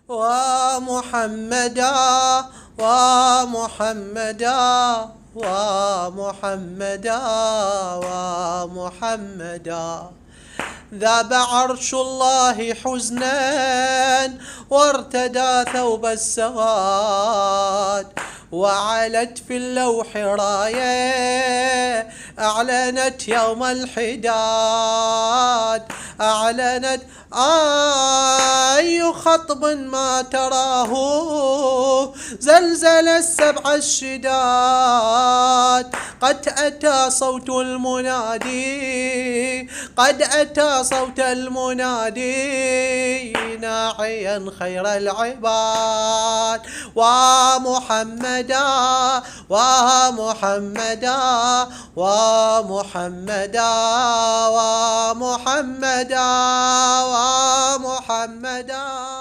ومحمدا ومحمدا ومحمدا ومحمدا. ذاب عرش الله حزنا وارتدى ثوب السواد، وعلت في اللوح راية أعلنت يوم الحداد، أعلنت أي خطب ما تراه زلزل السبع الشداد. قد أتى صوت المنادي، قد أتى صوت المنادي ناعيا خير العباد. ومحمدا ومحمدا ومحمدا ومحمدا ومحمدا.